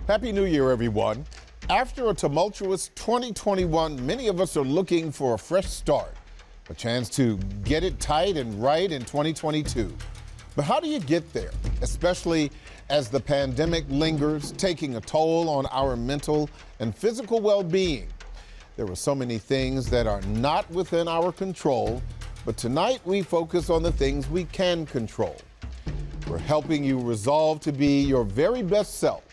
Happy New Year, everyone. After a tumultuous 2021, many of us are looking for a fresh start, a chance to get it tight and right in 2022. But how do you get there, especially as the pandemic lingers, taking a toll on our mental and physical well-being? There are so many things that are not within our control, but tonight we focus on the things we can control. We're helping you resolve to be your very best self.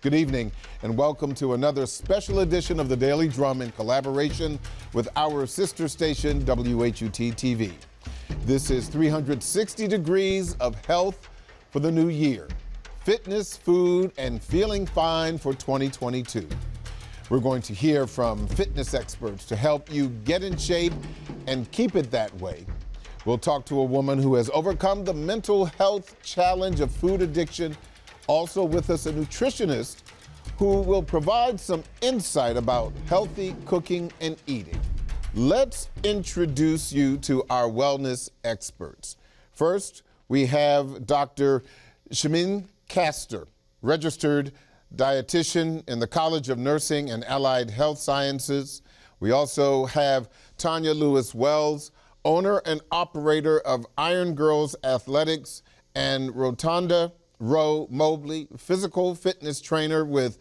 Good evening and welcome to another special edition of the Daily Drum in collaboration with our sister station, WHUT TV. This is 360 degrees of health for the new year. Fitness, food, and feeling fine for 2022. We're going to hear from fitness experts to help you get in shape and keep it that way. We'll talk to a woman who has overcome the mental health challenge of food addiction. Also with us, a nutritionist who will provide some insight about healthy cooking and eating. Let's introduce you to our wellness experts. First, we have Dr. Shamin Castor, registered dietitian in the College of Nursing and Allied Health Sciences. We also have Tanya Lewis-Wells, owner and operator of Iron Girls Athletics, and Rotunda Rowe Mobley, physical fitness trainer with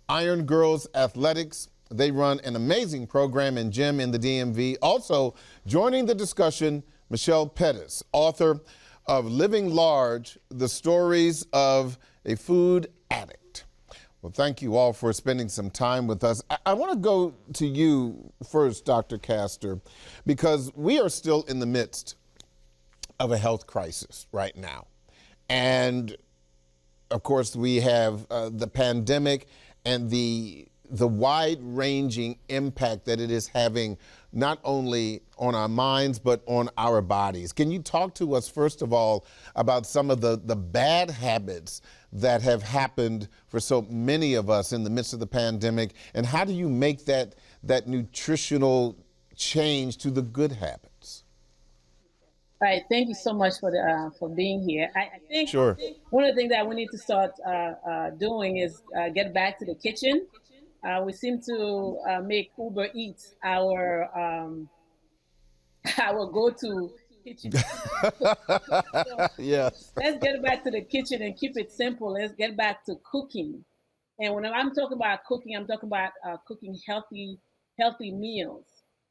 Iron Girls Athletics. They run an amazing program and gym in the DMV. Also joining the discussion, Michelle Pettis, author of Living Large, The Stories of a Food Addict. Well, thank you all for spending some time with us. I want to go to you first, Dr. Castor, because we are still in the midst of a health crisis right now. And of course, we have the pandemic and the wide-ranging impact that it is having not only on our minds, but on our bodies. Can you talk to us, first of all, about some of the bad habits that have happened for so many of us in the midst of the pandemic, and how do you make that nutritional change to the good habits? All right, thank you so much for being here. I think Sure. one of the things that we need to start doing is get back to the kitchen. We seem to make Uber Eats our our go-to kitchen. So Yes. let's get back to the kitchen and keep it simple. Let's get back to cooking. And when I'm talking about cooking, I'm talking about cooking healthy meals.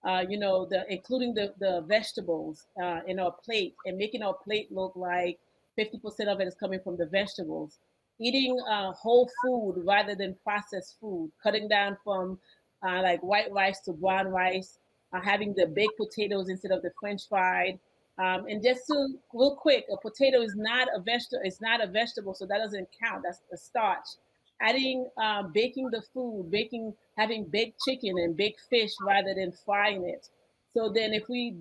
Including the vegetables in our plate and making our plate look like 50% of it is coming from the vegetables. Eating whole food rather than processed food, cutting down from like white rice to brown rice, having the baked potatoes instead of the French fried. And just to real quick, a potato is not a vegetable. It's not a vegetable, so that doesn't count. That's the starch. Adding baking the food, having baked chicken and baked fish rather than frying it. So then if we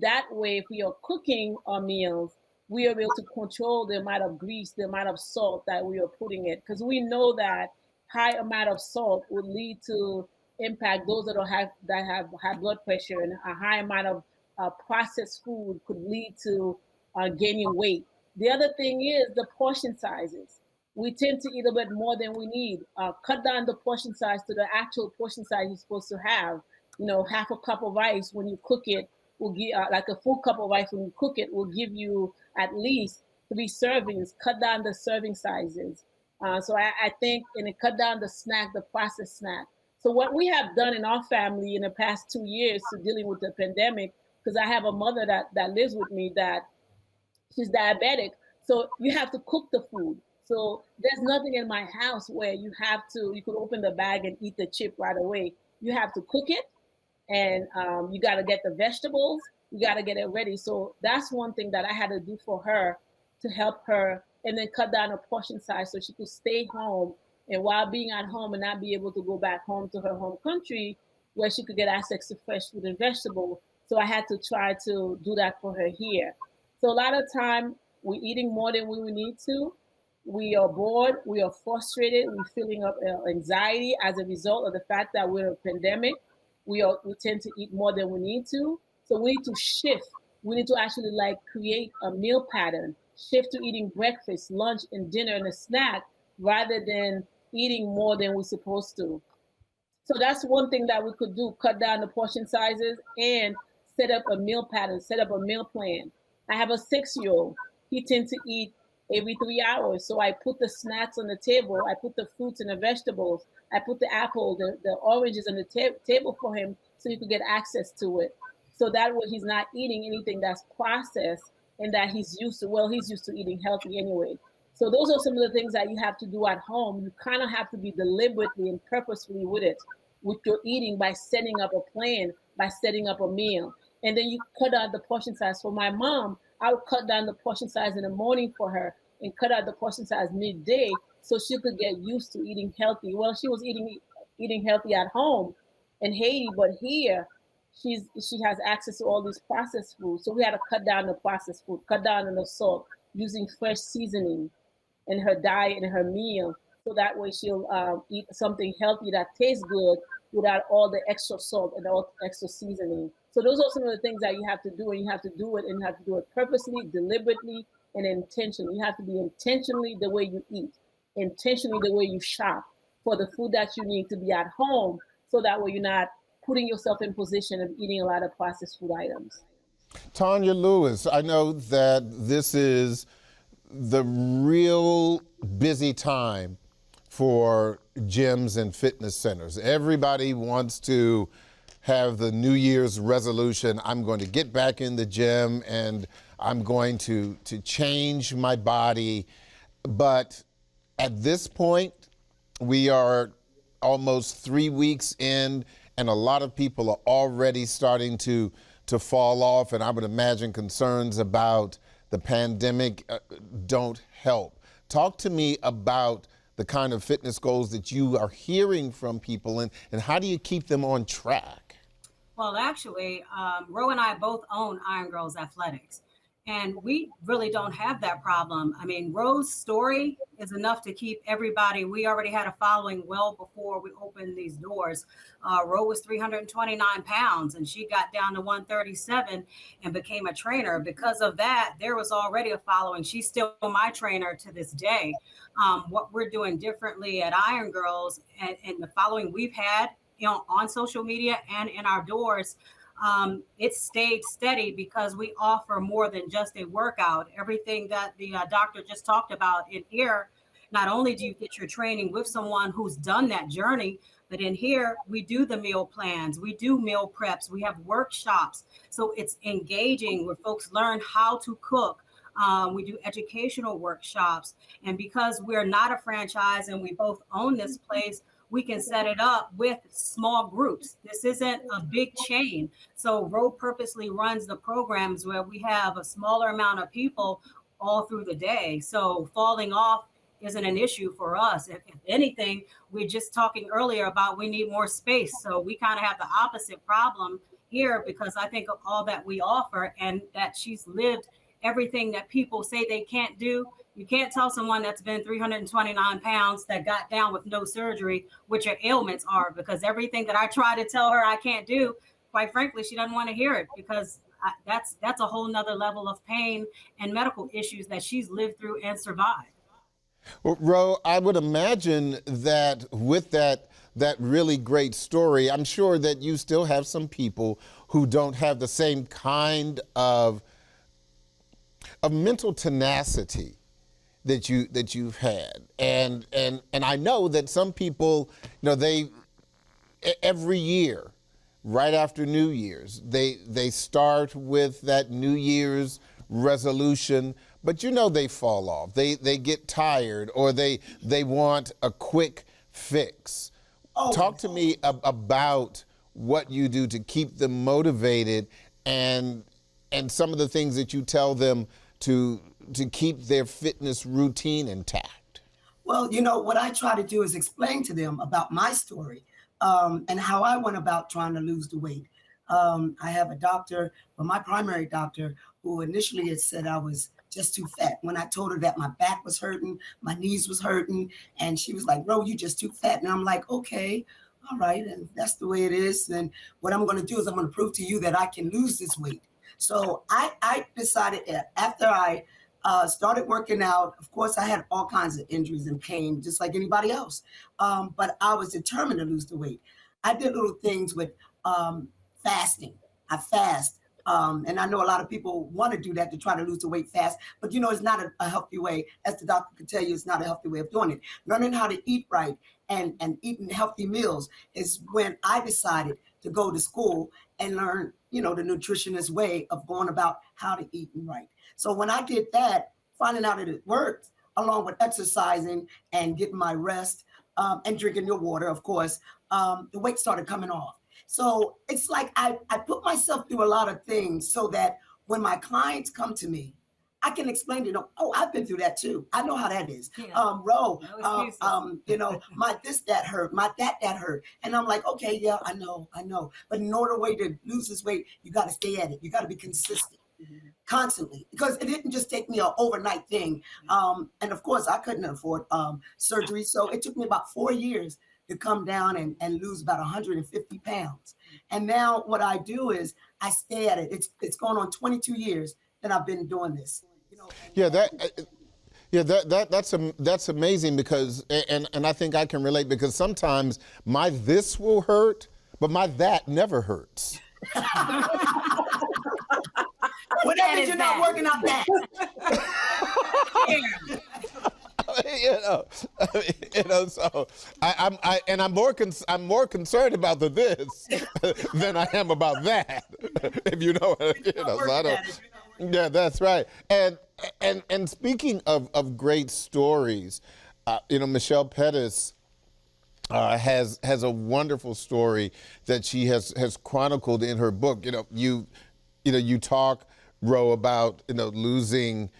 are cooking our meals, we are able to control the amount of grease, the amount of salt that we are putting in. Because we know that high amount of salt would lead to impact those that have high blood pressure, and a high amount of processed food could lead to gaining weight. The other thing is the portion sizes. We tend to eat a bit more than we need. Cut down the portion size to the actual portion size you're supposed to have. Half a cup of rice when you cook it will give, like a full cup of rice when you cook it will give you at least 3 servings. Cut down the serving sizes. So I think, and it cut down the processed snack. So what we have done in our family in the past 2 years to dealing with the pandemic, because I have a mother that lives with me that she's diabetic, so you have to cook the food. So there's nothing in my house where you could open the bag and eat the chip right away. You have to cook it, and you got to get the vegetables. You got to get it ready. So that's one thing that I had to do for her to help her, and then cut down her portion size so she could stay home. And while being at home and not be able to go back home to her home country where she could get access to fresh food and vegetables. So I had to try to do that for her here. So a lot of time we're eating more than we need to. We are bored, we are frustrated, we're feeling up anxiety as a result of the fact that we're in a pandemic. We tend to eat more than we need to. So we need to shift. We need to actually create a meal pattern, shift to eating breakfast, lunch, and dinner and a snack rather than eating more than we're supposed to. So that's one thing that we could do, cut down the portion sizes and set up a meal pattern, set up a meal plan. I have a 6-year-old. He tends to eat every 3 hours. So I put the snacks on the table. I put the fruits and the vegetables. I put the apple, the oranges on the table for him so he could get access to it. So that way he's not eating anything that's processed and that he's used to. Well, he's used to eating healthy anyway. So those are some of the things that you have to do at home. You kind of have to be deliberately and purposefully with it, with your eating, by setting up a plan, by setting up a meal. And then you cut out the portion size. For my mom, I would cut down the portion size in the morning for her and cut out the portion size midday so she could get used to eating healthy. Well, she was eating healthy at home in Haiti, but here she has access to all these processed foods. So we had to cut down the processed food, cut down on the salt, using fresh seasoning in her diet and her meal, so that way she'll eat something healthy that tastes good without all the extra salt and all the extra seasoning. So those are some of the things that you have to do, and you have to do it, and you have to do it purposely, deliberately, and intentionally. You have to be intentionally the way you eat, intentionally the way you shop for the food that you need to be at home, so that way you're not putting yourself in position of eating a lot of processed food items. Tanya Lewis, I know that this is the real busy time for gyms and fitness centers. Everybody wants to have the New Year's resolution. I'm going to get back in the gym and I'm going to change my body. But at this point, we are almost 3 weeks in, and a lot of people are already starting to fall off. And I would imagine concerns about the pandemic don't help. Talk to me about the kind of fitness goals that you are hearing from people, and how do you keep them on track? Well, actually, Ro and I both own Iron Girls Athletics, and we really don't have that problem. I mean, Ro's story is enough to keep everybody. We already had a following well before we opened these doors. Ro was 329 pounds, and she got down to 137 and became a trainer. Because of that, there was already a following. She's still my trainer to this day. What we're doing differently at Iron Girls and the following we've had, on social media and in our doors, it's stayed steady because we offer more than just a workout. Everything that the doctor just talked about in here, not only do you get your training with someone who's done that journey, but in here we do the meal plans, we do meal preps, we have workshops. So it's engaging where folks learn how to cook. We do educational workshops. And because we're not a franchise and we both own this place, we can set it up with small groups. This isn't a big chain. So Ro purposely runs the programs where we have a smaller amount of people all through the day. So falling off isn't an issue for us. If anything, we're just talking earlier about we need more space. So we kind of have the opposite problem here because I think of all that we offer and that she's lived everything that people say they can't do. You can't tell someone that's been 329 pounds that got down with no surgery what your ailments are, because everything that I try to tell her I can't do, quite frankly, she doesn't want to hear it because that's a whole nother level of pain and medical issues that she's lived through and survived. Well, Ro, I would imagine that with that really great story, I'm sure that you still have some people who don't have the same kind of mental tenacity that you've had, and I know that some people, they every year, right after New Year's, they start with that New Year's resolution, but they fall off. They get tired, or they want a quick fix. Oh. Talk to me about what you do to keep them motivated, and some of the things that you tell them to keep their fitness routine intact. Well, what I try to do is explain to them about my story and how I went about trying to lose the weight. I have a doctor, but my primary doctor, who initially had said I was just too fat. When I told her that my back was hurting, my knees was hurting, and she was like, "Bro, you just too fat." And I'm like, okay, all right, and that's the way it is. And what I'm going to do is I'm going to prove to you that I can lose this weight. So I decided that after I Started working out. Of course, I had all kinds of injuries and pain, just like anybody else. But I was determined to lose the weight. I did little things with fasting. I fast. And I know a lot of people want to do that to try to lose the weight fast, but it's not a healthy way. As the doctor could tell you, it's not a healthy way of doing it. Learning how to eat right and eating healthy meals is when I decided to go to school and learn, the nutritionist way of going about how to eat right. So when I did that, finding out that it worked, along with exercising and getting my rest and drinking your water, of course, the weight started coming off. So it's like I put myself through a lot of things so that when my clients come to me, I can explain to them, oh, I've been through that too. I know how that is. Yeah. Ro, my this, that hurt, my that hurt. And I'm like, okay, yeah, I know. But in order way to lose this weight, you got to stay at it. You got to be consistent. Constantly, because it didn't just take me an overnight thing. And of course, I couldn't afford surgery. So it took me about 4 years to come down and lose about 150 pounds. And now what I do is I stay at it. It's going on 22 years that I've been doing this. That's amazing because, and I think I can relate because sometimes my this will hurt, but my that never hurts. What happens? You're not working out that. So I'm more concerned about the this than I am about that. If you know, so I don't. Yeah, that's right. And speaking of great stories, Michelle Pettis has a wonderful story that she has chronicled in her book. You talk, Ro, about losing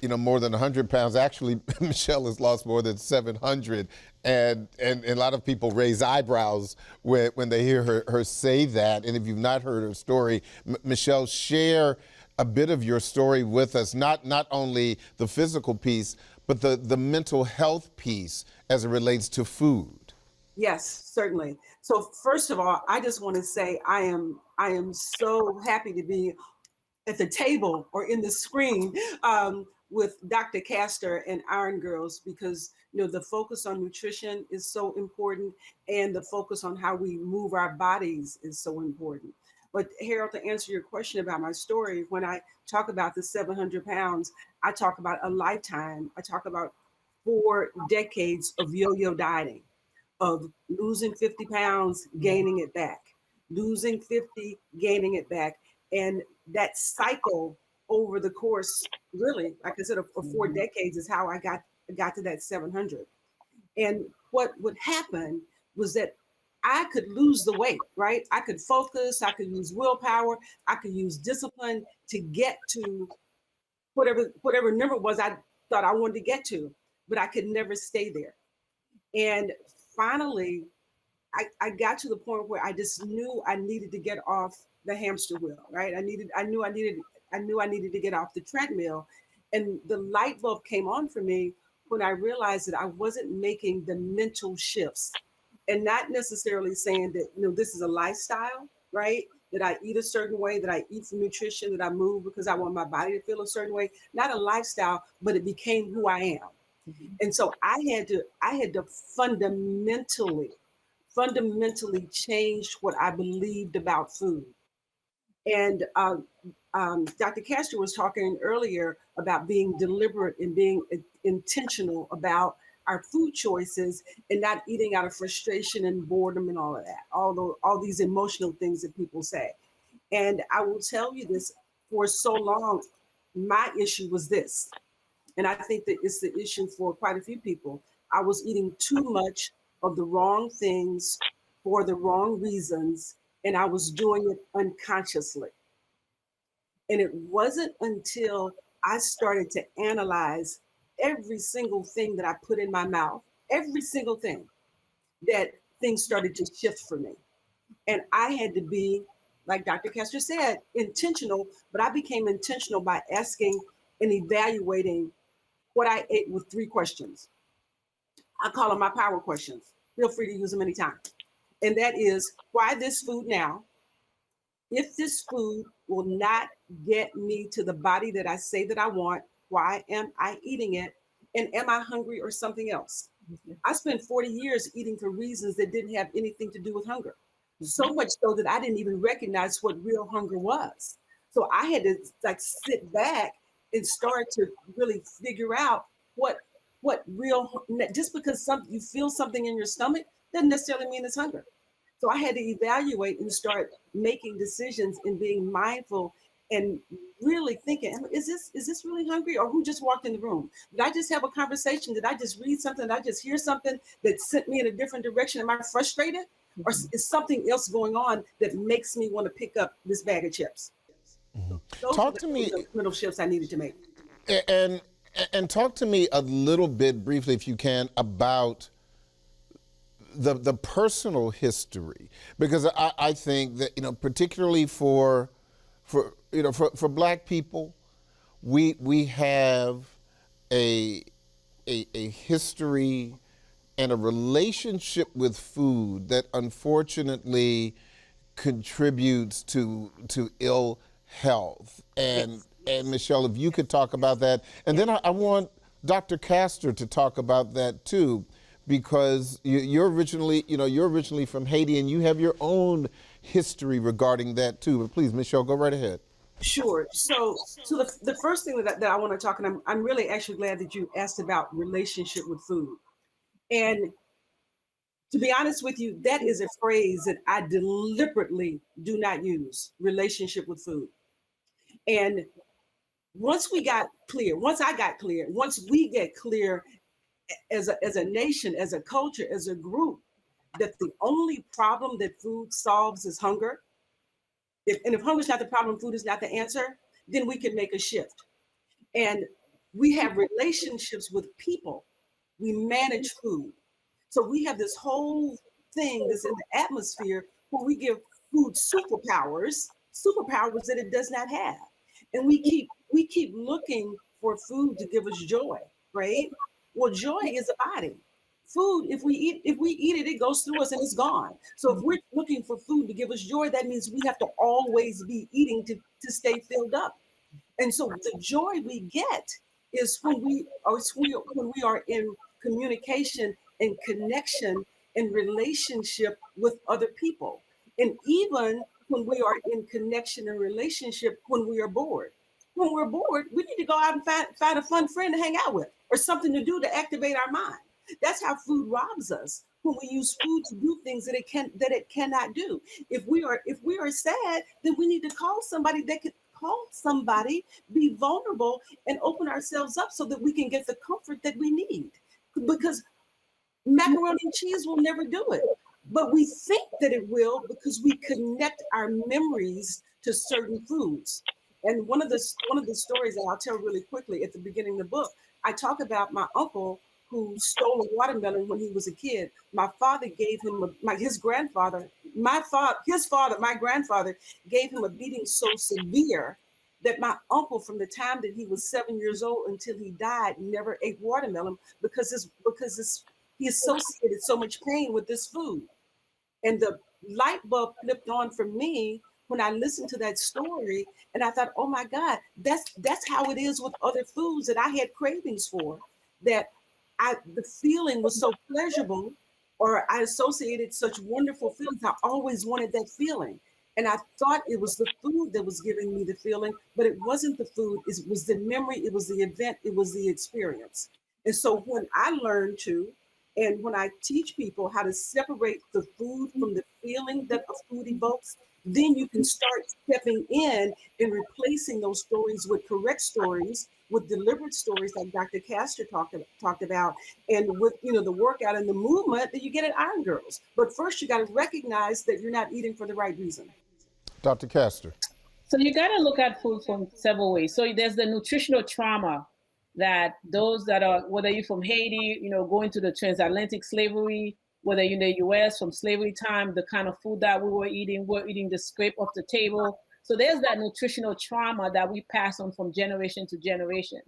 more than 100 pounds. Actually, Michelle has lost more than 700, and a lot of people raise eyebrows when they hear her say that. And if you've not heard her story, Michelle, share a bit of your story with us. Not only the physical piece, but the mental health piece as it relates to food. Yes, certainly. So first of all, I just want to say I am so happy to be at the table or in the screen with Dr. Castor and Iron Girls, because the focus on nutrition is so important, and the focus on how we move our bodies is so important. But Harold, to answer your question about my story, when I talk about the 700 pounds, I talk about a lifetime. I talk about 4 decades of yo-yo dieting, of losing 50 pounds, gaining it back, losing 50, gaining it back. And that cycle over the course, really, like I said, of 4 decades is how I got to that 700. And what would happen was that I could lose the weight, right? I could focus, I could use willpower, I could use discipline to get to whatever number it was I thought I wanted to get to, but I could never stay there. And finally, I got to the point where I just knew I needed to get off the hamster wheel, right? I knew I needed to get off the treadmill. And the light bulb came on for me when I realized that I wasn't making the mental shifts, and not necessarily saying that, this is a lifestyle, right? That I eat a certain way, that I eat for nutrition, that I move because I want my body to feel a certain way. Not a lifestyle, but it became who I am. Mm-hmm. And so I had to fundamentally change what I believed about food. And Dr. Castor was talking earlier about being deliberate and being intentional about our food choices and not eating out of frustration and boredom and all of that, all these emotional things that people say. And I will tell you this, for so long, my issue was this. And I think that it's the issue for quite a few people. I was eating too much of the wrong things for the wrong reasons, and I was doing it unconsciously. And it wasn't until I started to analyze every single thing that I put in my mouth, every single thing, that things started to shift for me. And I had to be, like Dr. Castor said, intentional, but I became intentional by asking and evaluating what I ate with 3 questions. I call them my power questions. Feel free to use them anytime. And that is, why this food now? If this food will not get me to the body that I say that I want, Why am I eating it? And am I hungry or something else? I spent 40 years eating for reasons that didn't have anything to do with hunger. So much so that I didn't even recognize what real hunger was. So I had to like sit back and start to really figure out what real, just because you feel something in your stomach doesn't necessarily mean it's hunger. So I had to evaluate and start making decisions and being mindful and really thinking, is this really hungry, or who just walked in the room? Did I just have a conversation? Did I just read something? Did I just hear something that sent me in a different direction? Am I frustrated? Or is something else going on that makes me want to pick up this bag of chips? Those Talk are to me, the mental shifts I needed to make. and and talk to me a little bit briefly, if you can, about the personal history, because I think that, particularly for Black people, we have a history and a relationship with food that unfortunately contributes to ill health. And Michelle, if you could talk about that, and then I want Dr. Castor to talk about that too, because you're originally from Haiti, and you have your own history regarding that too. But please, Michelle, go right ahead. Sure. So the first thing that I want to talk, and I'm really actually glad that you asked about relationship with food. And to be honest with you, that is a phrase that I deliberately do not use, relationship with food. And once I got clear, once we get clear as a nation, as a culture, as a group, that the only problem that food solves is hunger. And if hunger is not the problem, food is not the answer, then we can make a shift. And we have relationships with people. We manage food. So we have this whole thing that's in the atmosphere where we give food superpowers that it does not have. And we keep looking for food to give us joy, right? Well, joy is a body. Food, if we eat it, it goes through us and it's gone. So if we're looking for food to give us joy, that means we have to always be eating to stay filled up. And so the joy we get is when we are in communication and connection and relationship with other people. And even when we are in connection and relationship when we are bored. When we're bored, we need to go out and find a fun friend to hang out with or something to do to activate our mind. That's how food robs us, when we use food to do things that it cannot do. If we are sad, then we need to call somebody that could be vulnerable and open ourselves up so that we can get the comfort that we need. Because macaroni and cheese will never do it. But we think that it will because we connect our memories to certain foods. And one of the stories that I'll tell really quickly at the beginning of the book, I talk about my uncle who stole a watermelon when he was a kid. My father gave him his grandfather gave him a beating so severe that my uncle, from the time that he was 7 years old until he died, never ate watermelon because he associated so much pain with this food. And the light bulb flipped on for me when I listened to that story, and I thought, oh my God, that's how it is with other foods that I had cravings for. That the feeling was so pleasurable, or I associated such wonderful feelings. I always wanted that feeling. And I thought it was the food that was giving me the feeling, but it wasn't the food. It was the memory, it was the event, it was the experience. And so when I learned to, and when I teach people how to separate the food from the feeling that a food evokes, then you can start stepping in and replacing those stories with correct stories, with deliberate stories like Dr. Castor talked about, and with the workout and the movement that you get at Iron Girls. But first, you got to recognize that you're not eating for the right reason. Dr. Castor. So you got to look at food from several ways. So there's the nutritional trauma that those that are, whether you're from Haiti, going to the transatlantic slavery, whether you're in the US from slavery time, the kind of food that we're eating the scrape off the table. So there's that nutritional trauma that we pass on from generation to generation,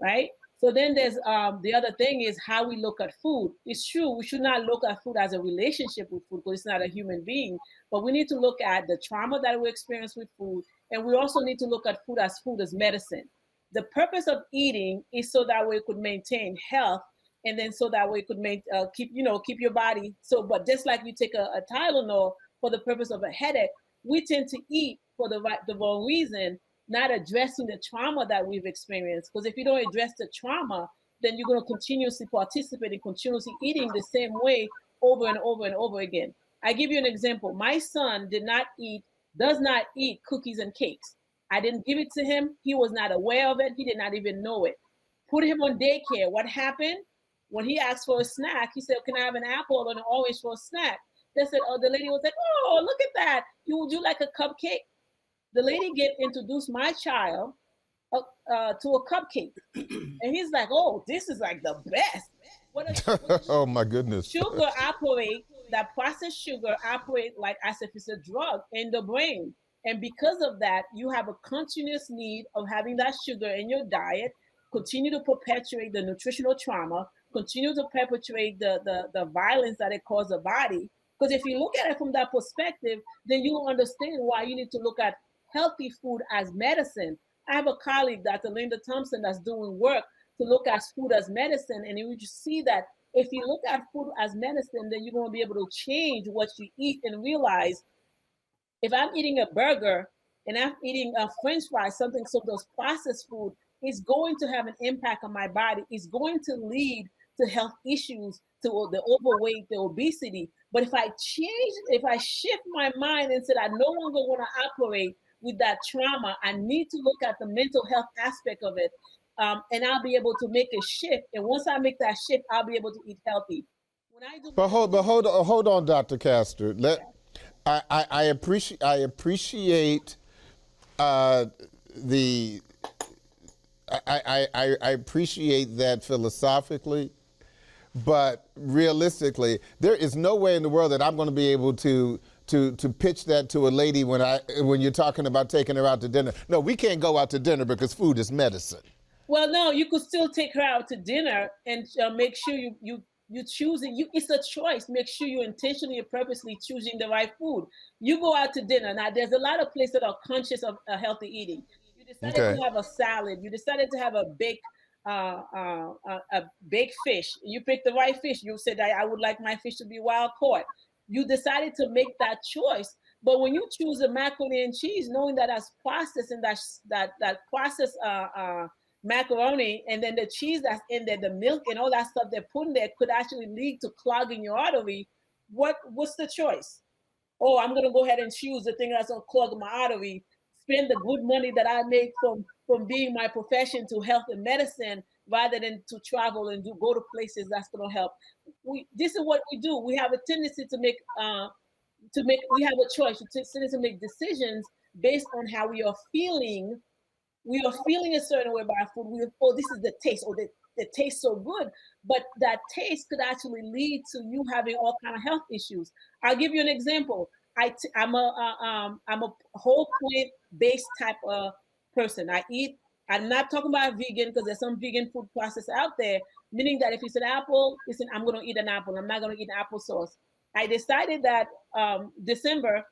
right? So then there's the other thing is how we look at food. It's true, we should not look at food as a relationship with food because it's not a human being, but we need to look at the trauma that we experience with food. And we also need to look at food as medicine. The purpose of eating is so that way it could maintain health, and then so that way it could keep your body. So, but just like you take a Tylenol for the purpose of a headache, we tend to eat for the wrong reason, not addressing the trauma that we've experienced. Because if you don't address the trauma, then you're going to continuously participate in continuously eating the same way over and over and over again. I give you an example. My son does not eat cookies and cakes. I didn't give it to him. He was not aware of it. He did not even know it. Put him on daycare. What happened? When he asked for a snack, he said, "Can I have an apple or an orange for a snack?" They said, "Oh," the lady was like, "Oh, look at that. Would you like a cupcake?" The lady introduced my child to a cupcake. And he's like, "Oh, this is like the best." Oh my goodness. That processed sugar operate like as if it's a drug in the brain. And because of that, you have a continuous need of having that sugar in your diet, continue to perpetuate the nutritional trauma, continue to perpetuate the violence that it causes the body. Because if you look at it from that perspective, then you will understand why you need to look at healthy food as medicine. I have a colleague, Dr. Linda Thompson, that's doing work to look at food as medicine. And you just see that if you look at food as medicine, then you're going to be able to change what you eat and realize if I'm eating a burger and I'm eating a French fry, something, so those processed food is going to have an impact on my body. It's going to lead to health issues, to the overweight, the obesity. But if I shift my mind and said, I no longer want to operate with that trauma, I need to look at the mental health aspect of it. And I'll be able to make a shift. And once I make that shift, I'll be able to eat healthy. But hold on, Dr. Castor. I appreciate I appreciate that philosophically, but realistically, there is no way in the world that I'm going to be able to pitch that to a lady when you're talking about taking her out to dinner. No, we can't go out to dinner because food is medicine. Well, no, you could still take her out to dinner and make sure you choose it. It's a choice. Make sure you intentionally and purposely choosing the right food. You go out to dinner. Now, there's a lot of places that are conscious of healthy eating. You decided to have a salad. You decided to have a baked fish. You picked the right fish. You said, I would like my fish to be wild caught. You decided to make that choice. But when you choose a macaroni and cheese, knowing that that's processed and that processed macaroni, and then the cheese that's in there, the milk and all that stuff they're putting there could actually lead to clogging your artery. What's the choice? Oh, I'm gonna go ahead and choose the thing that's gonna clog my artery, spend the good money that I make from being my profession to health and medicine, rather than to travel and go to places that's gonna help. This is what we do. We have a tendency we have a choice. We tend to make decisions based on how we are feeling. We are feeling a certain way about food. This is the taste, or the taste so good, but that taste could actually lead to you having all kind of health issues. I'll give you an example. I'm a whole plant based type of person. I'm not talking about vegan, because there's some vegan food processors out there, meaning that if it's an apple, listen, I'm going to eat an apple. I'm not going to eat applesauce. I decided that December,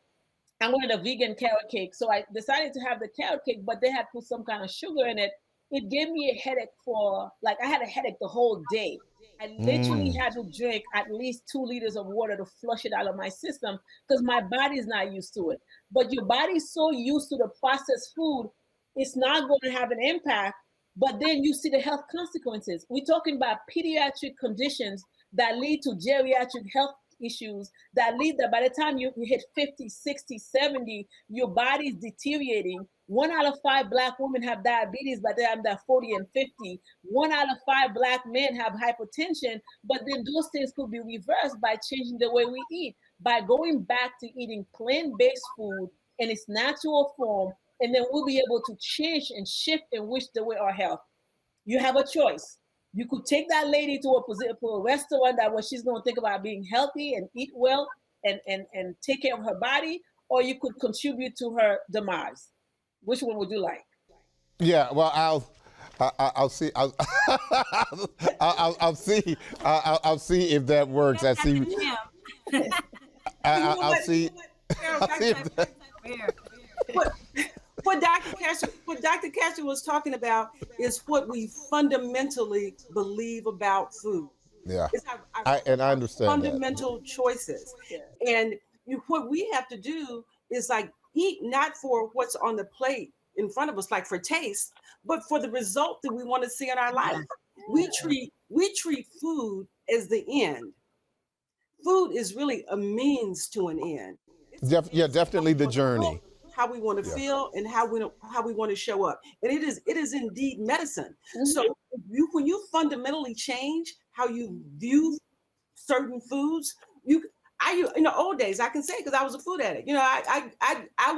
I wanted a vegan carrot cake. So I decided to have the carrot cake, but they had put some kind of sugar in it. It gave me a headache I had a headache the whole day. I literally had to drink at least 2 liters of water to flush it out of my system, because my body's not used to it. But your body's so used to the processed food, it's not going to have an impact. But then you see the health consequences. We're talking about pediatric conditions that lead to geriatric health issues that lead that by the time you hit 50, 60, 70, your body's deteriorating. 1 out of 5 Black women have diabetes by the time they're 40 and 50. 1 out of 5 Black men have hypertension, but then those things could be reversed by changing the way we eat, by going back to eating plant-based food in its natural form, and then we'll be able to change and shift and wish the way our health. You have a choice. You could take that lady to a restaurant where she's going to think about being healthy and eat well and take care of her body, or you could contribute to her demise. Which one would you like? Yeah, well, I'll see. I'll see. I'll see if that works. I'll see. Dr. Castro was talking about is what we fundamentally believe about food. Yeah. It's I understand that. fundamental choices. Yeah. And what we have to do is like eat not for what's on the plate in front of us, like for taste, but for the result that we want to see in our life. We treat food as the end. Food is really a means to an end. Yeah, definitely the journey. How we want to Yeah. feel and how we want to show up, and it is indeed medicine. Mhm. So when you fundamentally change how you view certain foods, in the old days, I can say, because I was a food addict, I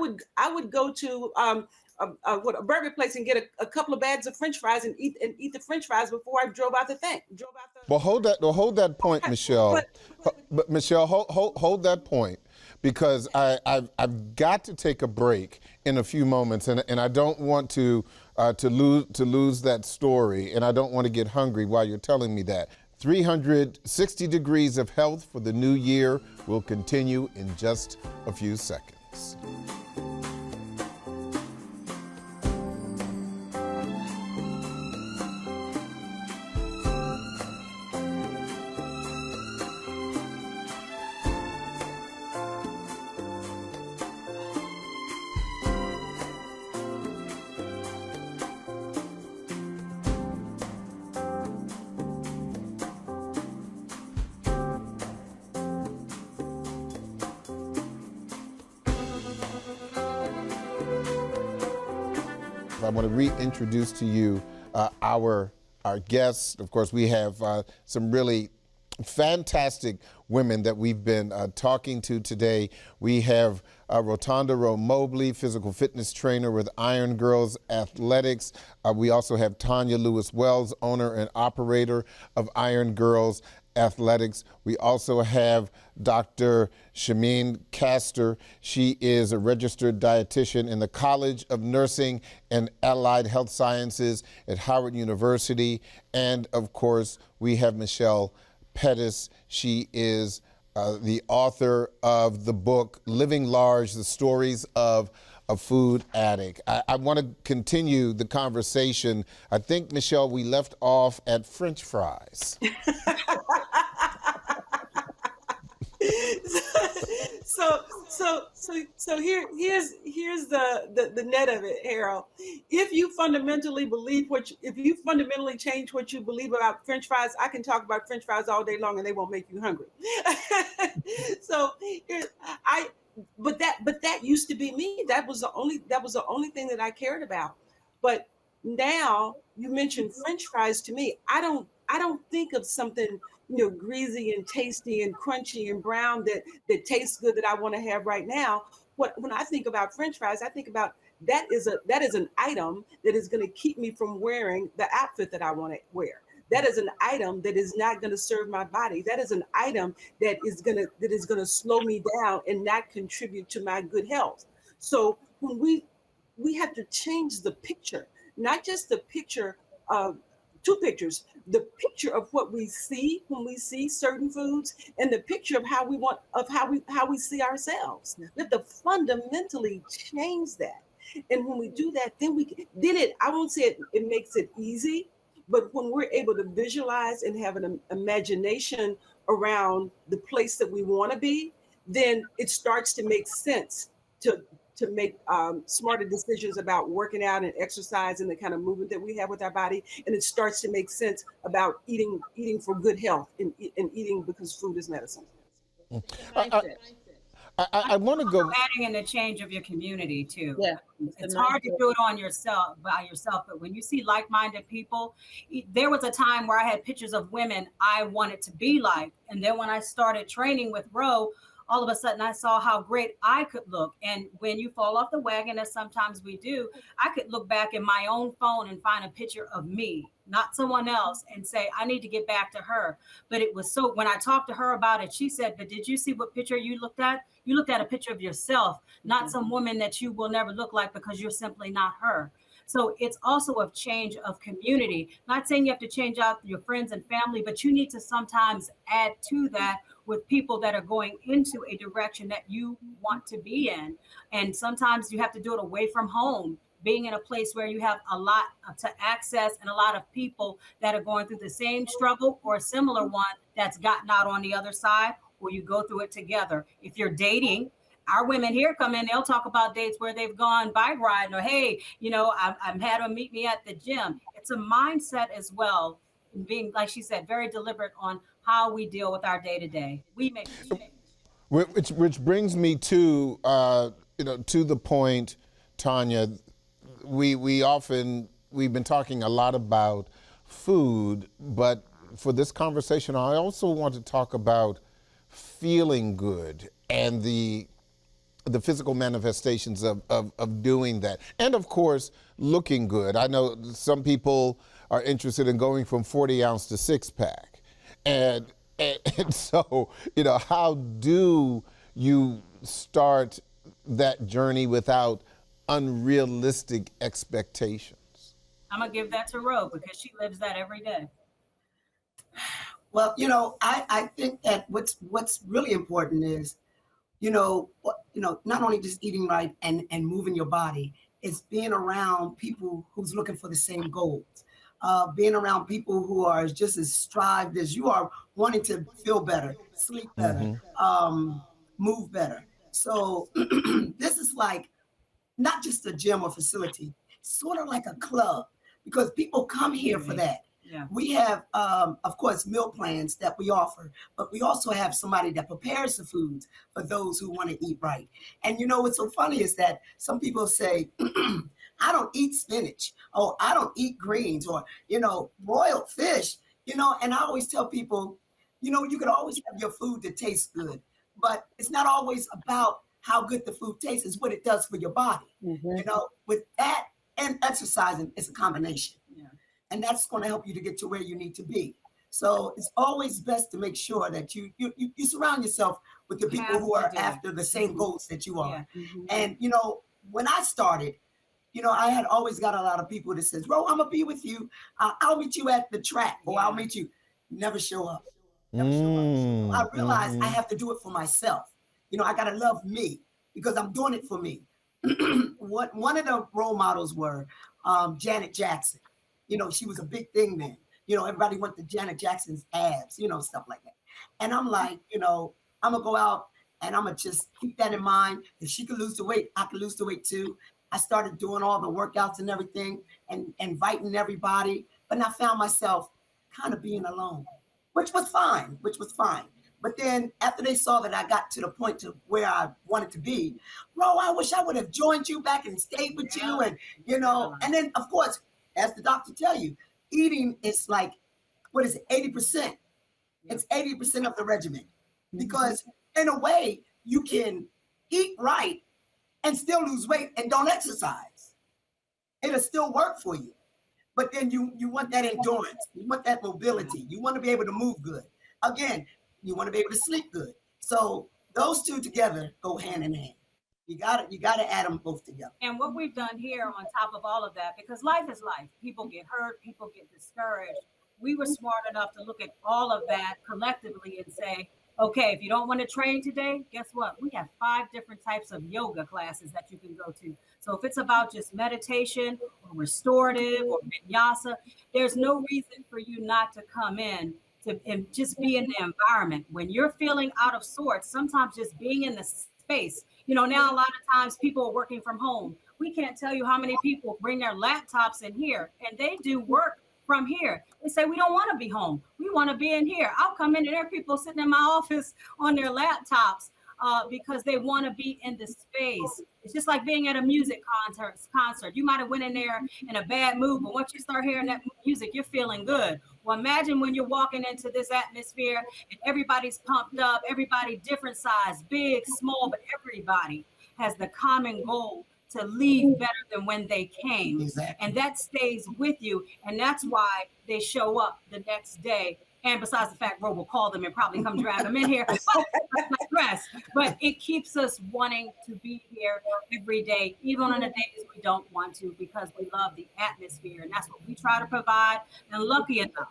would go to a burger place and get a couple of bags of French fries and eat the French fries before I drove out the thing. Well, hold that point, Michelle. But Michelle, hold that point, because I've got to take a break in a few moments, and I don't want to lose that story, and I don't want to get hungry while you're telling me that. 360 degrees of health for the new year will continue in just a few seconds. I want to reintroduce to you our guests. Of course, we have some really fantastic women that we've been talking to today. We have Rotunda Rowe Mobley, physical fitness trainer with Iron Girls Athletics. We also have Tanya Lewis Wells, owner and operator of Iron Girls Athletics. We also have Dr. Shameen Castor. She is a registered dietitian in the College of Nursing and Allied Health Sciences at Howard University. And of course, we have Michelle Pettis. She is the author of the book Living Large, The Stories of a Food Addict. I want to continue the conversation. I think, Michelle, we left off at French fries. So here's the net of it, Harold. If you fundamentally change what you believe about French fries, I can talk about French fries all day long and they won't make you hungry. But that used to be me. That was the only thing that I cared about. But now you mentioned French fries to me. I don't think of something greasy and tasty and crunchy and brown that tastes good that I want to have right now. When I think about French fries, I think about that is an item that is going to keep me from wearing the outfit that I want to wear. That is an item that is not going to serve my body. That is an item that is going to slow me down and not contribute to my good health. So when we have to change the picture, not just the picture of two pictures, the picture of what we see when we see certain foods and the picture of how we see ourselves. We have to fundamentally change that. And when we do that, I won't say it makes it easy, but when we're able to visualize and have an imagination around the place that we want to be, then it starts to make sense to make smarter decisions about working out and exercise and the kind of movement that we have with our body. And it starts to make sense about eating for good health and eating because food is medicine. I want to go adding in the change of your community too. Yeah. It's hard to do it by yourself, but when you see like-minded people, there was a time where I had pictures of women I wanted to be like. And then when I started training with Rowe, all of a sudden I saw how great I could look. And when you fall off the wagon, as sometimes we do, I could look back in my own phone and find a picture of me, not someone else, and say, I need to get back to her. But it was when I talked to her about it, she said, but did you see what picture you looked at? You looked at a picture of yourself, not some woman that you will never look like because you're simply not her. So it's also a change of community. Not saying you have to change out your friends and family, but you need to sometimes add to that with people that are going into a direction that you want to be in. And sometimes you have to do it away from home, being in a place where you have a lot to access and a lot of people that are going through the same struggle or a similar one that's gotten out on the other side, or you go through it together. If you're dating, our women here come in, they'll talk about dates where they've gone bike riding, or, hey, I'm had them meet me at the gym. It's a mindset as well, being, like she said, very deliberate on how we deal with our day to day. We make mistakes. Which brings me to to the point, Tanya. We've been talking a lot about food, but for this conversation, I also want to talk about feeling good and the physical manifestations of doing that. And of course, looking good. I know some people are interested in going from 40 ounce to 6-pack. And so, how do you start that journey without unrealistic expectations? I'm gonna give that to Ro because she lives that every day. Well, I think that what's really important is, not only just eating right and moving your body, it's being around people who's looking for the same goals. Being around people who are just as strived as you are, wanting to feel better, sleep better, move better. So this is like not just a gym or facility, sort of like a club, because people come here for that. Yeah. We have, of course, meal plans that we offer, but we also have somebody that prepares the foods for those who want to eat right. And what's so funny is that some people say, I don't eat spinach, or I don't eat greens, or, broiled fish, and I always tell people, you can always have your food that tastes good, but it's not always about how good the food tastes, it's what it does for your body. With that and exercising, it's a combination. Yeah. And that's going to help you to get to where you need to be. So it's always best to make sure that you surround yourself with the people who are after the same goals that you are. Yeah. Mm-hmm. And, when I started, I had always got a lot of people that says, Ro, I'm going to be with you. I'll meet you at the track, or I'll meet you. Never show up. Never show up. So I realized I have to do it for myself. I got to love me because I'm doing it for me. One of the role models were Janet Jackson. She was a big thing then. Everybody went to Janet Jackson's abs, stuff like that. And I'm like, I'm going to go out and I'm going to just keep that in mind. If she can lose the weight, I can lose the weight too. I started doing all the workouts and everything and inviting everybody. But I found myself kind of being alone, which was fine. But then after they saw that I got to the point to where I wanted to be, Ro, I wish I would have joined you back and stayed with you. And, and then, of course, as the doctor tell you, eating is like, 80%? It's 80% of the regimen. Because in a way, you can eat right and still lose weight and don't exercise. It'll still work for you. But then you want that endurance. You want that mobility. You want to be able to move good. Again, you want to be able to sleep good. So those two together go hand in hand. You got to add them both together. And what we've done here on top of all of that, because life is life, people get hurt, people get discouraged. We were smart enough to look at all of that collectively and say, okay, if you don't want to train today, guess what? We have 5 different types of yoga classes that you can go to. So if it's about just meditation or restorative or vinyasa, there's no reason for you not to come in and just be in the environment. When you're feeling out of sorts, sometimes just being in the space, now a lot of times people are working from home. We can't tell you how many people bring their laptops in here and they do work from here. They say, we don't want to be home. We want to be in here. I'll come in and there are people sitting in my office on their laptops because they want to be in the space. It's just like being at a music concert. You might have went in there in a bad mood, but once you start hearing that music, you're feeling good. Well, imagine when you're walking into this atmosphere and everybody's pumped up, everybody different size, big, small, but everybody has the common goal to leave better than when they came. Exactly. And that stays with you. And that's why they show up the next day And besides the fact, Ro will call them and probably come drag them in here. But let's digress. But it keeps us wanting to be here every day, even on the days we don't want to, because we love the atmosphere. And that's what we try to provide. And lucky enough,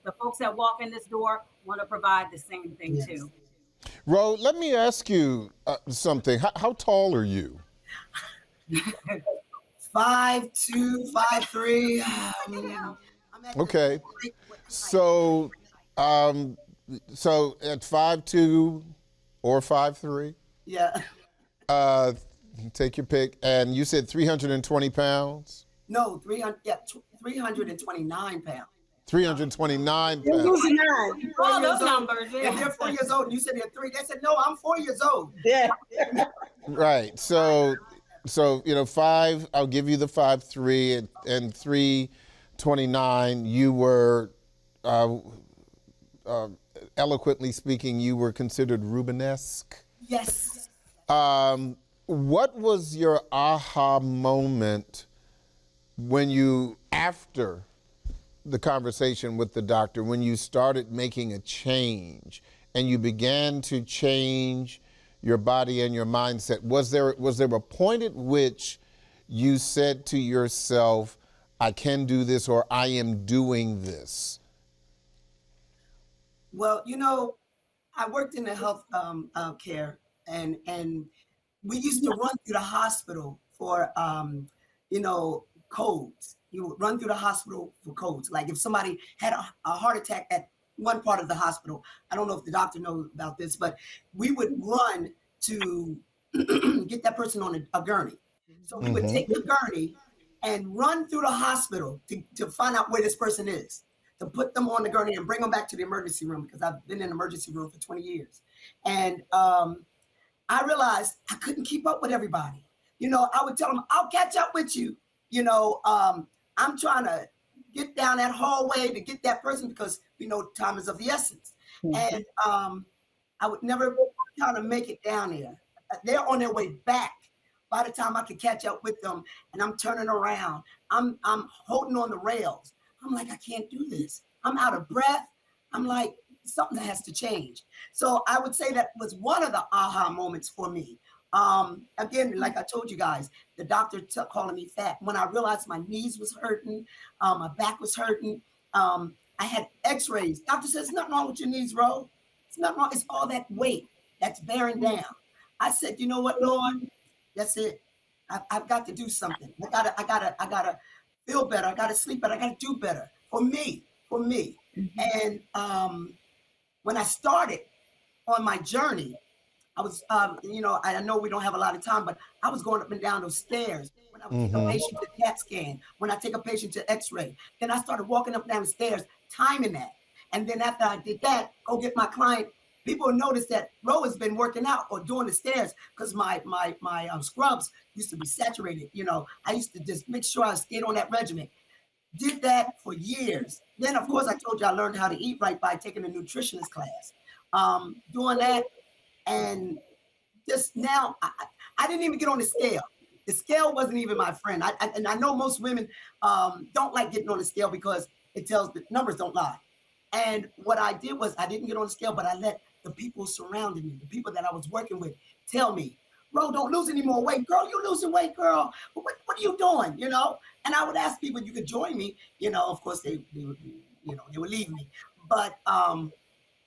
the folks that walk in this door want to provide the same thing Yes. too. Ro, let me ask you something. How tall are you? 5'2", 5'3". Okay. So, so at 5'2" or 5'3", Yeah. take your pick. And you said 320 pounds? No, 329 pounds. 329 You're pounds. losing nine. All those numbers. If they're 4 years old and you said they're 3, they said, no, I'm 4 years old. Yeah. Right. So you know, 5. I'll give you the 5'3", and 329. You were, eloquently speaking, you were considered Rubenesque. Yes. What was your aha moment when you, after the conversation with the doctor, when you started making a change and you began to change your body and your mindset? Was there a point at which you said to yourself, I can do this, or I am doing this? Well, you know, I worked in the health care, and we used to run through the hospital for you know, codes. You would run through the hospital for codes. Like if somebody had a heart attack at one part of the hospital, I don't know if the doctor knows about this, but we would run to get that person on a gurney. So we would take the gurney and run through the hospital to find out where this person is, to put them on the gurney and bring them back to the emergency room, because I've been in the emergency room for 20 years. And I realized I couldn't keep up with everybody. You know, I would tell them, I'll catch up with you. You know, I'm trying to get down that hallway to get that person, because we know time is of the essence. And I would never kind of make it down there. They're on their way back. By the time I could catch up with them, and I'm turning around, I'm holding on the rails. I'm like, I can't do this. I'm out of breath. I'm like, something has to change. So I would say that was one of the aha moments for me. Again, like I told you guys, the doctor calling me fat. When I realized my knees was hurting, my back was hurting, I had x-rays. Doctor says, nothing wrong with your knees, Ro. It's nothing wrong. It's all that weight that's bearing down. I said, you know what, Lord? That's it. I've got to do something. I gotta feel better. I gotta sleep better. I gotta do better for me. And when I started on my journey, I was, you know, I know we don't have a lot of time, but I was going up and down those stairs. When I would take a patient to CAT scan, when I take a patient to X-ray, then I started walking up and down the stairs, timing that. And then after I did that, go get my client. People notice that Ro has been working out or doing the stairs, because my scrubs used to be saturated. You know, I used to just make sure I stayed on that regimen. Did that for years. Then, of course, I told you I learned how to eat right by taking a nutritionist class. Doing that, and just now, I didn't even get on the scale. The scale wasn't even my friend. And I know most women don't like getting on the scale because it tells the numbers don't lie. And what I did was I didn't get on the scale, but I let the people surrounding me, the people that I was working with, tell me, Ro, don't lose any more weight. Girl, you're losing weight, girl. But what are you doing, you know? And I would ask people, you could join me. You know, of course, they would leave me. But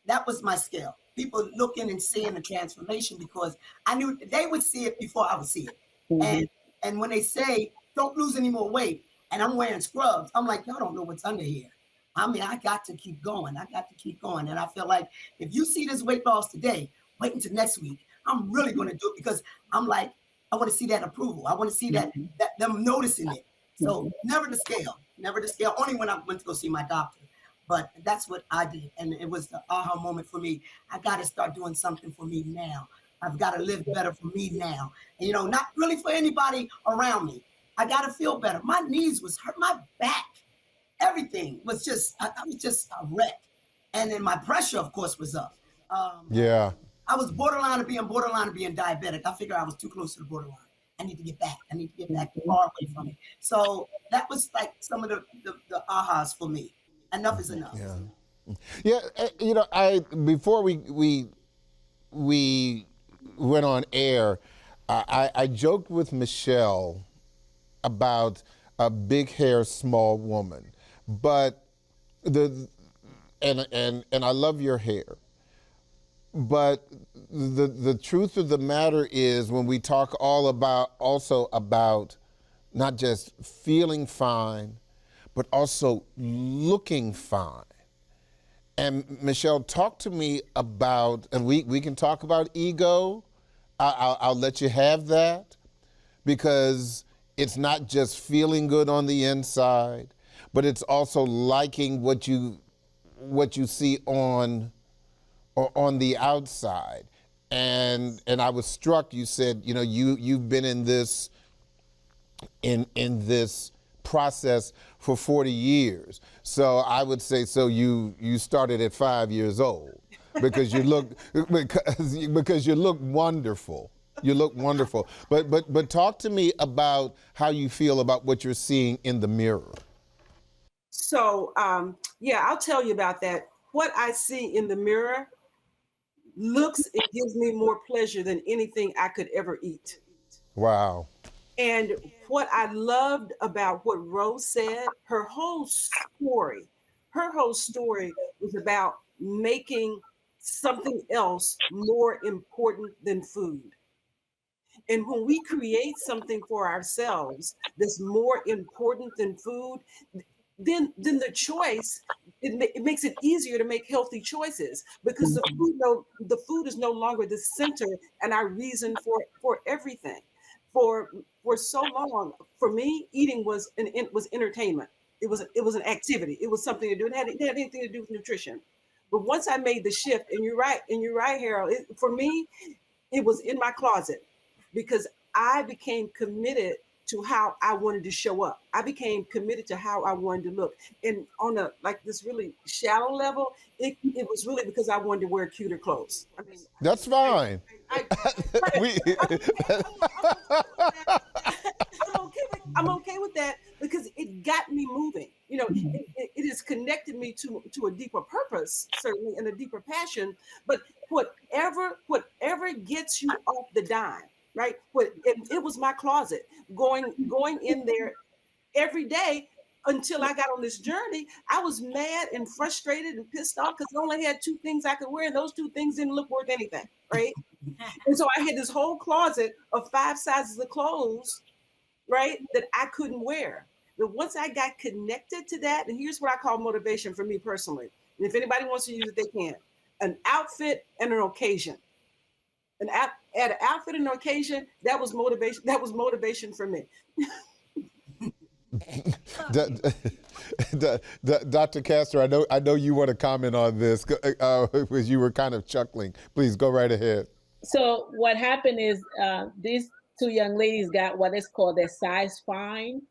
that was my scale. People looking and seeing the transformation, because I knew they would see it before I would see it. And when they say, don't lose any more weight, and I'm wearing scrubs, I'm like, y'all don't know what's under here. I mean, I got to keep going. And I feel like if you see this weight loss today, wait until next week. I'm really going to do it, because I'm like, I want to see that approval. I want to see that them noticing it. So never the scale, only when I went to go see my doctor. But that's what I did. And it was the aha moment for me. I got to start doing something for me now. I've got to live better for me now. And, you know, not really for anybody around me. I got to feel better. My knees was hurt, my back. Everything was just, I was just a wreck. And then my pressure, of course, was up. I was borderline of being diabetic. I figured I was too close to the borderline. I need to get back. Far away from it. So that was like some of the ahas for me. Enough is enough. Yeah. Yeah, I before we went on air, I joked with Michelle about a big hair, small woman, but the and I love your hair, but the truth of the matter is when we talk also about not just feeling fine, but also looking fine. And Michelle, talk to me about, and we can talk about ego. I'll let you have that because it's not just feeling good on the inside, but it's also liking what you see on the outside. And I was struck. You said you've been in this process for 40 years. So I would say you started at 5 years old because you look because you look wonderful. You look wonderful. But talk to me about how you feel about what you're seeing in the mirror. So yeah, I'll tell you about that. What I see in the mirror looks and gives me more pleasure than anything I could ever eat. Wow. And what I loved about what Rose said, her whole story was about making something else more important than food. And when we create something for ourselves that's more important than food, then the choice it makes it easier to make healthy choices because the food is no longer the center and our reason for everything. For so long, for me, eating was entertainment. It was an activity. It was something to do. It had anything to do with nutrition. But once I made the shift, and you're right, Harold. For me, it was in my closet because I became committed to how I wanted to show up. I became committed to how I wanted to look. And on this really shallow level, it was really because I wanted to wear cuter clothes. I mean, that's fine. I'm okay with that because it got me moving. It has connected me to a deeper purpose, certainly, and a deeper passion. But whatever gets you off the dime, right? It was my closet going in there every day until I got on this journey. I was mad and frustrated and pissed off because I only had two things I could wear, and those two things didn't look worth anything, right? And so I had this whole closet of 5 sizes of clothes, right, that I couldn't wear. But once I got connected to that, and here's what I call motivation for me personally, and if anybody wants to use it, they can. An outfit and an occasion. An outfit and an occasion, that was motivation. That was motivation for me. Dr. Castor, I know you want to comment on this because you were kind of chuckling. Please go right ahead. So what happened is these two young ladies got what is called their size fine.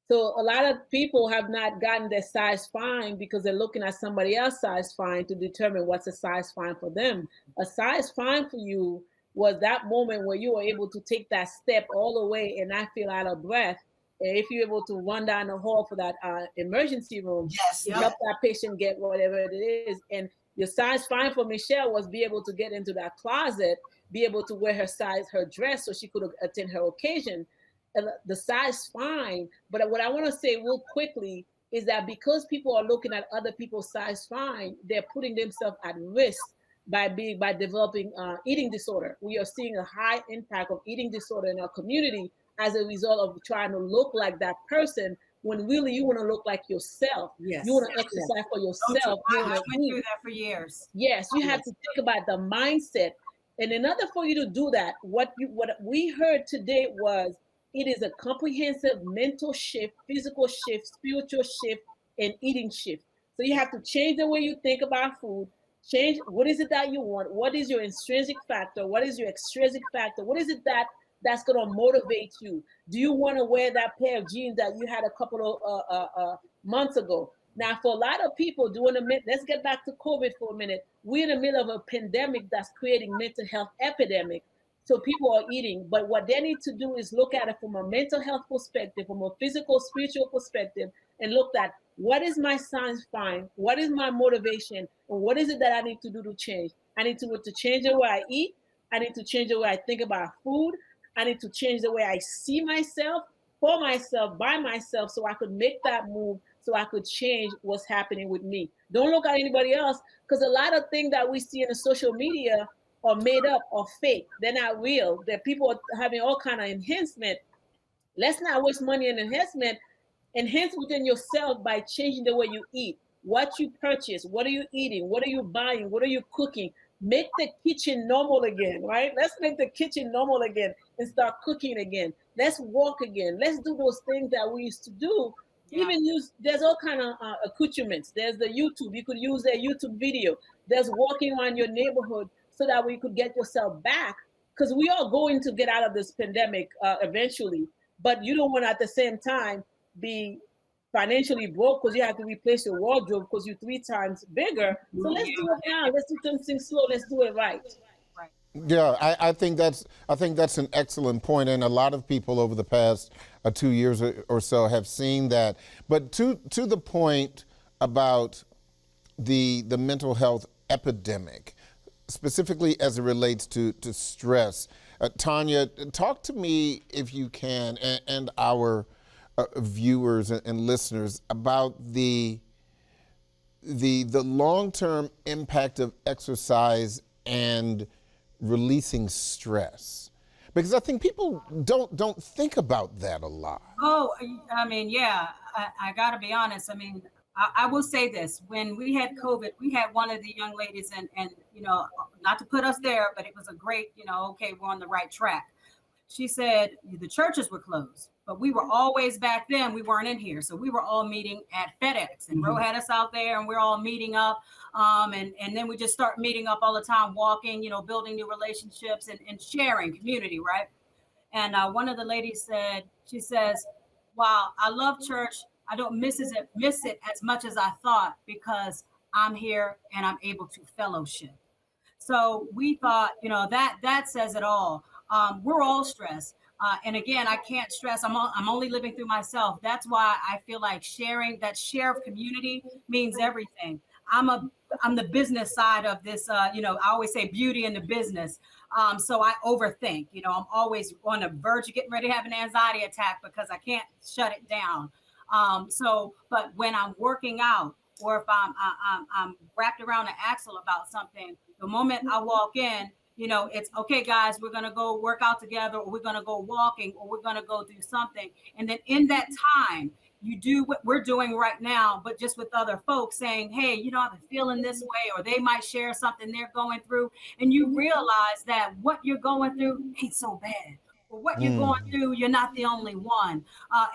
So a lot of people have not gotten their size fine because they're looking at somebody else's size fine to determine what's a size fine for them. A size fine for you was that moment where you were able to take that step all the way and not feel out of breath. And if you're able to run down the hall for that emergency room, Yes, to help that patient get whatever it is. And your size fine for Michelle was be able to get into that closet, be able to wear her dress so she could attend her occasion. The size fine. But what I want to say real quickly is that because people are looking at other people's size fine, they're putting themselves at risk by developing eating disorder. We are seeing a high impact of eating disorder in our community as a result of trying to look like that person when really you want to look like yourself. Yes. You want to exercise for yourself. I went through that for years. Yes, you have to think about the mindset. And in order for you to do that, what we heard today was it is a comprehensive mental shift, physical shift, spiritual shift, and eating shift. So you have to change the way you think about food, change what is it that you want, what is your intrinsic factor, what is your extrinsic factor, what is it that's going to motivate you. Do you want to wear that pair of jeans that you had a couple of months ago? Now, for a lot of people, let's get back to COVID for a minute. We're in the middle of a pandemic that's creating mental health epidemic. So people are eating, but what they need to do is look at it from a mental health perspective, from a physical, spiritual perspective, and looked at what is my science find, what is my motivation, and what is it that I need to do to change. I need to change the way I eat. I need to change the way I think about food. I need to change the way I see myself, for myself, by myself, so I could make that move, so I could change what's happening with me. Don't look at anybody else, because a lot of things that we see in the social media are made up or fake. They're not real. That people are having all kind of enhancement. Let's not waste money on enhancement. Enhance within yourself by changing the way you eat, what you purchase, what are you eating, what are you buying, what are you cooking. Make the kitchen normal again, right? Let's make the kitchen normal again and start cooking again. Let's walk again. Let's do those things that we used to do. Yeah. Even use, there's all kind of accoutrements. There's the YouTube. You could use a YouTube video. There's walking around your neighborhood so that we could get yourself back, because we are going to get out of this pandemic eventually. But you don't want to at the same time be financially broke because you have to replace your wardrobe because you're 3 times bigger. So let's do it now. Let's do something slow. Let's do it right. Yeah, I think that's an excellent point, and a lot of people over the past 2 years or so have seen that. But to the point about the mental health epidemic, specifically as it relates to stress, Tanya, talk to me if you can, and our viewers and listeners, about the long-term impact of exercise and releasing stress, because I think people don't think about that a lot. Oh, I mean, yeah, I got to be honest. I mean, I will say this: when we had COVID, we had one of the young ladies, and you know, not to put us there, but it was a great, you know, okay, we're on the right track. She said the churches were closed, but we were always, back then, we weren't in here. So we were all meeting at FedEx, and Ro had us out there, and we're all meeting up. And then we just start meeting up all the time, walking, you know, building new relationships and sharing community, right? And one of the ladies said, she says, wow, I love church. I don't miss it as much as I thought, because I'm here and I'm able to fellowship. So we thought, you know, that says it all. We're all stressed. And again, I can't stress, I'm only living through myself. That's why I feel like sharing, that share of community means everything. I'm the business side of this, you know, I always say beauty in the business. So I overthink, you know, I'm always on the verge of getting ready to have an anxiety attack because I can't shut it down. But when I'm working out, or if I'm wrapped around an axle about something, the moment I walk in, you know, it's okay, guys, we're going to go work out together, or we're going to go walking, or we're going to go do something. And then in that time, you do what we're doing right now, but just with other folks, saying, hey, you know, I've been feeling this way, or they might share something they're going through. And you realize that what you're going through ain't so bad. Or what you're going through, you're not the only one.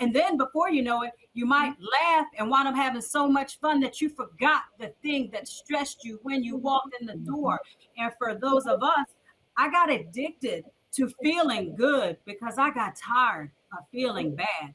And then before you know it, you might laugh and wind up having so much fun that you forgot the thing that stressed you when you walked in the door. And for those of us, I got addicted to feeling good because I got tired of feeling bad.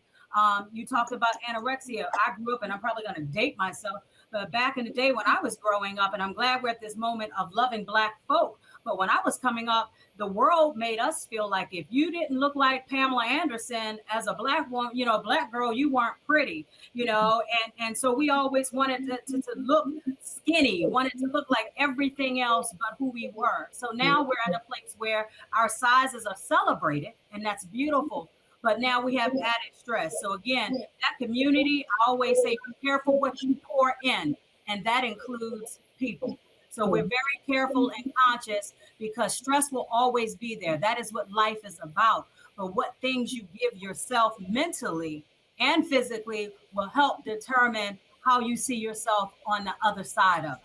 You talked about anorexia. I grew up, and I'm probably going to date myself, but back in the day when I was growing up, and I'm glad we're at this moment of loving Black folk, but when I was coming up, the world made us feel like if you didn't look like Pamela Anderson as a Black woman, you know, a Black girl, you weren't pretty, you know, and so we always wanted to look skinny, wanted to look like everything else but who we were. So now we're at a place where our sizes are celebrated, and that's beautiful. But now we have added stress. So again, that community, I always say, be careful what you pour in, and that includes people. So we're very careful and conscious, because stress will always be there. That is what life is about. But what things you give yourself mentally and physically will help determine how you see yourself on the other side of it.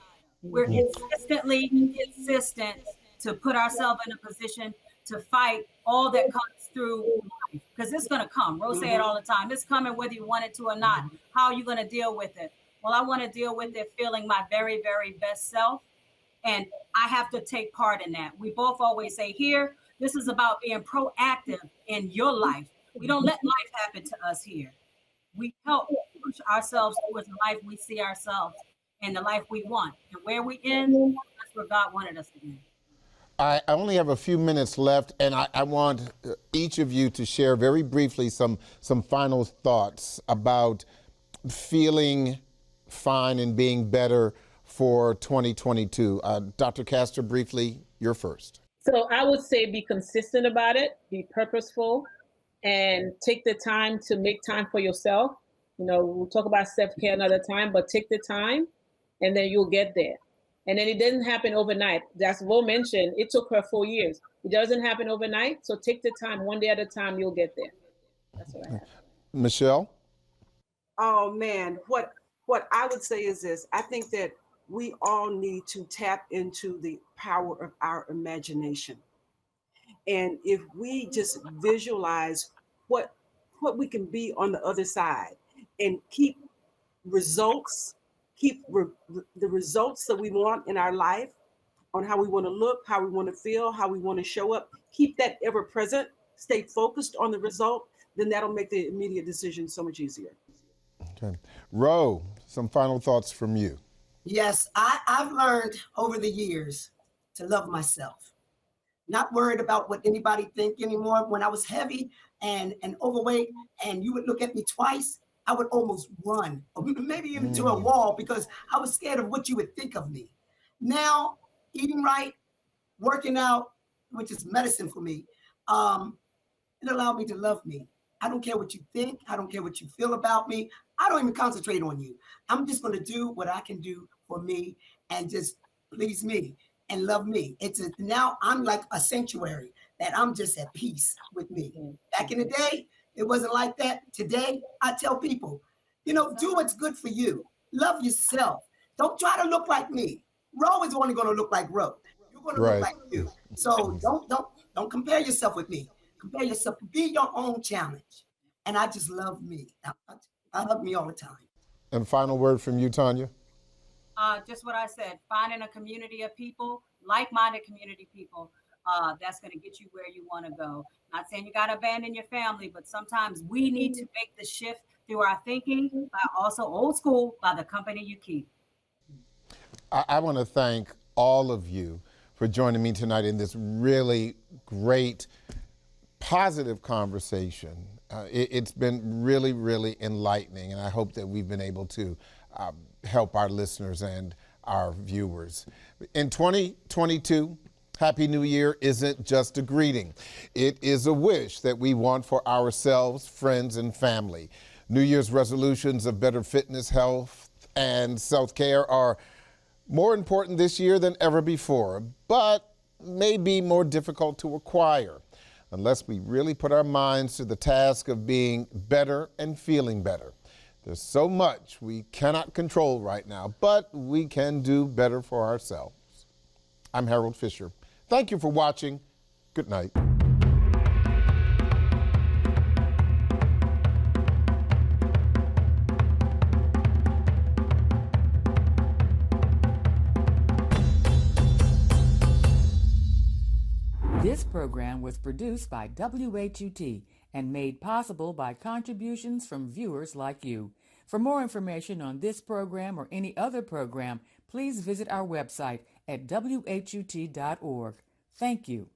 We're consistently consistent to put ourselves in a position to fight all that comes through life, because it's going to come. Rose say it all the time. It's coming whether you want it to or not. How are you going to deal with it? Well, I want to deal with it feeling my very, very best self. And I have to take part in that. We both always say here, this is about being proactive in your life. We don't let life happen to us here. We help push ourselves towards the life we see ourselves and the life we want. And where we end, that's where God wanted us to end. I only have a few minutes left, and I want each of you to share very briefly some final thoughts about feeling fine and being better for 2022? Dr. Castor, briefly, you're first. So I would say be consistent about it, be purposeful, and take the time to make time for yourself. You know, we'll talk about self-care another time, but take the time and then you'll get there. And then it doesn't happen overnight. That's Ro mentioned, it took her 4 years. It doesn't happen overnight. So take the time, one day at a time, you'll get there. That's what I have. Michelle? Oh man, what I would say is this. I think that we all need to tap into the power of our imagination. And if we just visualize what we can be on the other side and keep results, the results that we want in our life, on how we want to look, how we want to feel, how we want to show up, keep that ever present, stay focused on the result, then that'll make the immediate decision so much easier. Okay. Ro, some final thoughts from you. Yes, I've learned over the years to love myself. Not worried about what anybody think anymore. When I was heavy and overweight and you would look at me twice, I would almost run, or maybe even to a wall, because I was scared of what you would think of me. Now, eating right, working out, which is medicine for me, it allowed me to love me. I don't care what you think. I don't care what you feel about me. I don't even concentrate on you. I'm just going to do what I can do for me and just please me and love me. Now I'm like a sanctuary that I'm just at peace with me. Back in the day, it wasn't like that. Today, I tell people, do what's good for you. Love yourself. Don't try to look like me. Ro is only going to look like Ro. You're going to look like you. So don't compare yourself with me. Compare yourself. Be your own challenge. And I just love me. I love me all the time. And final word from you, Tanya? Just what I said, finding a community of people, like-minded community people, that's going to get you where you want to go. Not saying you got to abandon your family, but sometimes we need to make the shift through our thinking, by also old school, by the company you keep. I want to thank all of you for joining me tonight in this really great, positive conversation. It's been really, really enlightening, and I hope that we've been able to help our listeners and our viewers. In 2022, Happy New Year isn't just a greeting. It is a wish that we want for ourselves, friends, and family. New Year's resolutions of better fitness, health, and self-care are more important this year than ever before, but may be more difficult to acquire unless we really put our minds to the task of being better and feeling better. There's so much we cannot control right now, but we can do better for ourselves. I'm Harold Fisher. Thank you for watching. Good night. This program was produced by WHUT and made possible by contributions from viewers like you. For more information on this program or any other program, please visit our website at WHUT.org. Thank you.